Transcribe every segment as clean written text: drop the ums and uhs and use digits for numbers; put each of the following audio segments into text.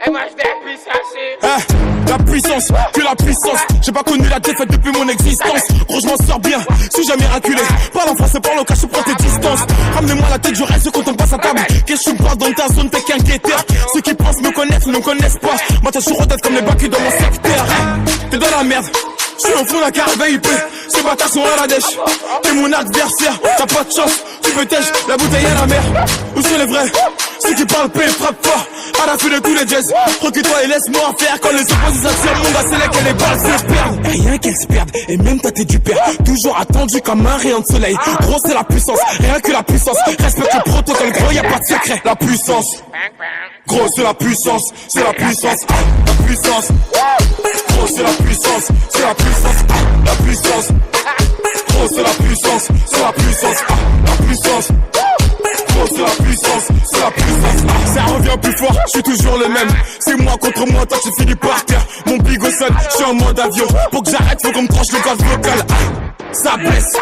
Et moi je vais puissance. La puissance, que la puissance. J'ai pas connu la défaite depuis mon existence. Gros, je m'en sors bien, suis jamais raculé. Parle en français, parle au cas, je prends tes distances. Ramenez-moi la tête, je reste quand on passe à table. Qu'est-ce que tu me parles dans ta zone, t'es qu'un guetteur. Ceux qui pensent me connaissent, ne me connaissent pas. Moi, t'as toujours tête comme les bacs dans mon secteur. T'es dans la merde. Je suis au fond de la carte VIP, ces bâtards sont à la dèche. T'es mon adversaire, t'as pas de chance. Tu peux tèche, la bouteille à la mer. Où sont les vrais? Ceux qui parlent paix, frappe fort. À la fin de tous les jazz, recule-toi et laisse-moi faire. Quand les oppositions mon gars, c'est là que les balles se perdent. Rien qu'elles se perdent, et même t'as t'es du père. Toujours attendu comme un rayon de soleil. Gros, c'est la puissance, rien que la puissance. Respecte le protocole, gros, y'a pas de secret. La puissance, gros, c'est la puissance, c'est la puissance. La puissance, gros, c'est la puissance, c'est la puissance. La puissance, gros, c'est la puissance, c'est la puissance. La puissance. C'est la puissance, c'est la puissance. Ça revient plus fort, je suis toujours le même. C'est moi contre moi, toi tu finis par terre. Mon bigo sonne, je suis en mode avion. Pour que j'arrête, faut qu'on me tranche le gaz vocal. Ça blesse,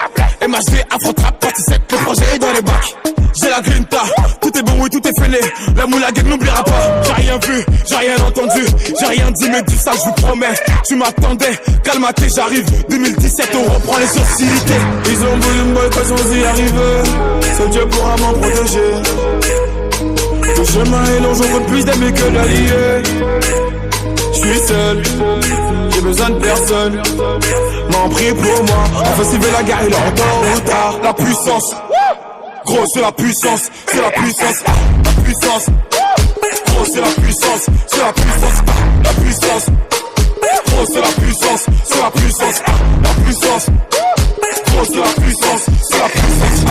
MHD, Afro-Trap, partie 7, le projet est dans les bacs. J'ai la grinta, tout est bon, oui, tout est fêlé. La moulaguette n'oubliera pas. J'ai rien vu, j'ai rien entendu, j'ai rien dit, mais dis ça, je vous promets. Tu m'attendais, calme-toi, j'arrive. 2017, on reprend les hostilités. Ils ont voulu me boycotter sans y arriver. Seul Dieu pourra m'en protéger. Le chemin est long, j'en veux plus d'amis que d'alliés. Je suis seul, j'ai besoin de personne. M'en prie pour moi, on fait civer la guerre, il est en retard. La puissance, gros, c'est la puissance, c'est la puissance. La puissance, gros, c'est la puissance, c'est la puissance. La puissance, gros, c'est la puissance, c'est la puissance. La puissance, gros, c'est la puissance, c'est la puissance.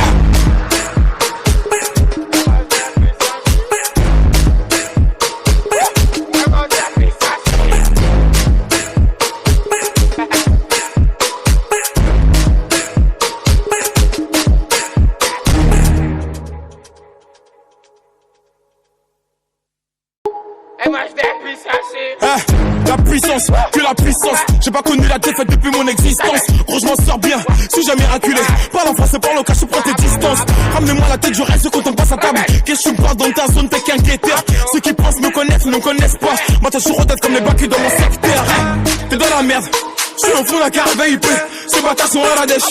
Et moi je vais puissance. La puissance, que la puissance. J'ai pas connu la défaite depuis mon existence. Gros, je m'en sors bien, suis jamais raculé. Parle en français, parle au cas, je prends tes distances. Ramenez-moi la tête, je reste quand on passe à table. Qu'est-ce que tu me parles dans ta zone, t'es qu'un guetteur. Ceux qui pensent me connaissent, ne me connaissent pas. Moi, t'as toujours tête comme les bacs dans mon secteur. T'es dans la merde. Je suis au fond de la carte VIP, ces bâtards sont à la dèche.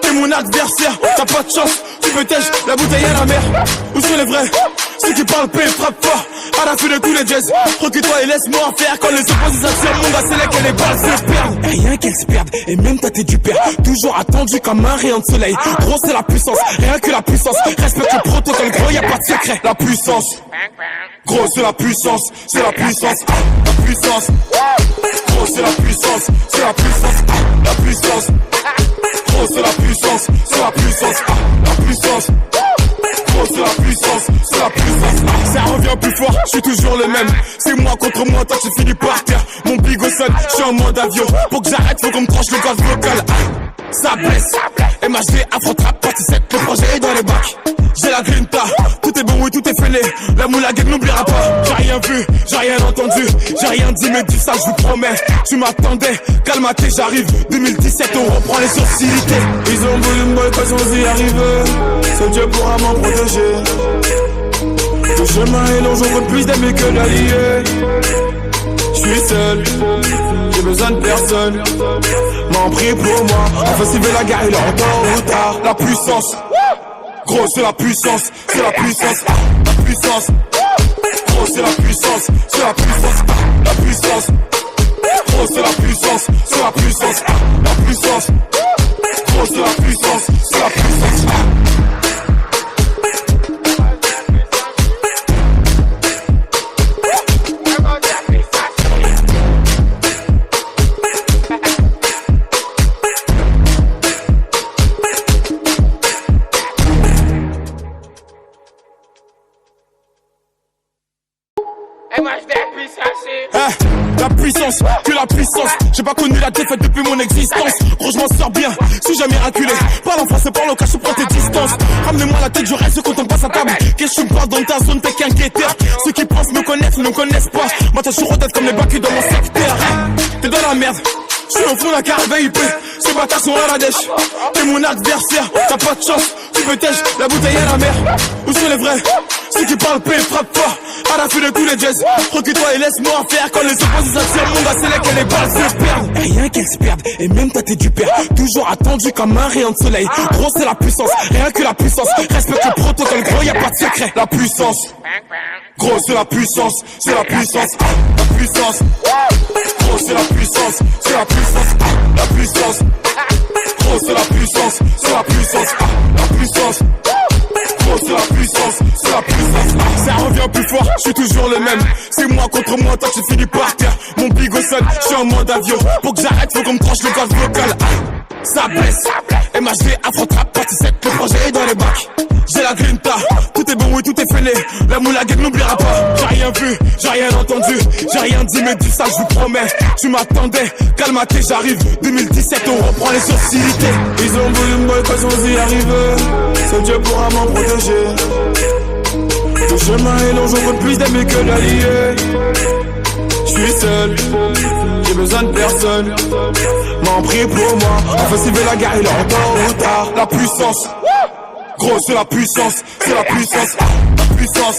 T'es mon adversaire, t'as pas de chance. Tu peux tèche, la bouteille à la mer. Où sont les vrais? Ceux qui parlent paix, frappe fort. À la fin de tous les jazz, recule-toi et laisse-moi faire. Quand les oppositions mon gars, c'est là que les balles se perdent. Rien qu'elles se perdent, et même t'as t'es du père. Toujours attendu comme un rayon de soleil. Gros, c'est la puissance, rien que la puissance. Respecte le protocole, gros, y'a pas de secret. La puissance, gros, c'est la puissance, c'est la puissance. La puissance, gros, c'est la puissance, c'est la puissance. La puissance, gros, c'est la puissance, c'est la puissance. La puissance, gros, c'est la puissance, c'est la puissance. Ça revient plus fort, je suis toujours le même. C'est moi contre moi, toi tu finis par terre. Mon bigo sonne, je suis en mode avion. Pour que j'arrête, faut qu'on me tranche le gaz vocal. Ça blesse, MHD, Afro-Trap, partie 7, le projet est dans les bacs. J'ai la grinta, tout est bon, oui, tout est fêlé. La moulaguette n'oubliera pas. J'ai rien vu, j'ai rien entendu, j'ai rien dit, mais dis ça, je vous promets. Tu m'attendais, calme-toi, j'arrive. 2017, on reprend les hostilités. Ils ont voulu me boycotter sans y arriver. Seul Dieu pourra m'en protéger. Le chemin est long, j'en veux plus d'amis que d'alliés. Je suis seul, j'ai besoin de personne. M'en prie pour moi, on fait civer la guerre, il est en retard. La puissance, gros, c'est la puissance, c'est la puissance. La puissance, gros, c'est la puissance, c'est la puissance. La puissance, gros, c'est la puissance, c'est la puissance. La puissance, gros, c'est la puissance, c'est la puissance. Et moi je vais puissance. La puissance, que la puissance. J'ai pas connu la défaite depuis mon existence. Gros, je m'en sors bien, suis jamais raculé. Parle en français, parle au cas, je prends tes distances. Ramenez-moi la tête, je reste quand on passe à table. Qu'est-ce que tu me parles dans ta zone, t'es qu'un guetteur. Ceux qui pensent me connaissent, ne me connaissent pas. Moi, t'as toujours tête comme les bacs dans mon secteur. T'es dans la merde. Je suis au fond de la carte VIP, ces bâtards sont à la dèche. T'es mon adversaire, t'as pas de chance. Tu peux tèche, la bouteille à la mer. Où sont les vrais? Ceux qui parlent paix, frappe fort. À la fin de tous les jazz, recule-toi et laisse-moi faire. Quand les opposés s'attirent, mon gars, c'est là que les balles se perdent. Rien qu'elles se perdent, et même toi t'es du père. Toujours attendu comme un rayon de soleil. Gros, c'est la puissance, rien que la puissance. Respecte le protocole, gros, y'a pas de secret. La puissance, gros, c'est la puissance, c'est la puissance. La puissance, gros, c'est la puissance, c'est la puissance. La puissance, gros, c'est la puissance, c'est la puissance. La puissance. C'est la puissance, c'est la puissance. Ça revient plus fort, je suis toujours le même. C'est moi contre moi, toi tu finis par terre. Mon bigot sonne, je suis en mode avion. Pour que j'arrête, faut qu'on me tranche le gaz vocal. Ça blesse, MHD, Afro-Trap, partie 7, le projet est dans les bacs. J'ai la grinta, tout est bon, oui, tout est fêlé. La moula gueule n'oubliera pas. J'ai rien vu, j'ai rien entendu, j'ai rien dit, mais dis ça, je vous promets. Tu m'attendais, calme-toi, j'arrive. 2017, on reprend les sociétés. Ils ont voulu me boycotter sans y arriver. Seul Dieu pourra m'en protéger. Le chemin est long, j'en veux plus d'amis que d'alliés. Je suis seul, j'ai besoin de personne. M'en prie pour moi, enfin s'il veut la guerre, il est en temps ou tard. La puissance, gros c'est la puissance, c'est la puissance. La puissance.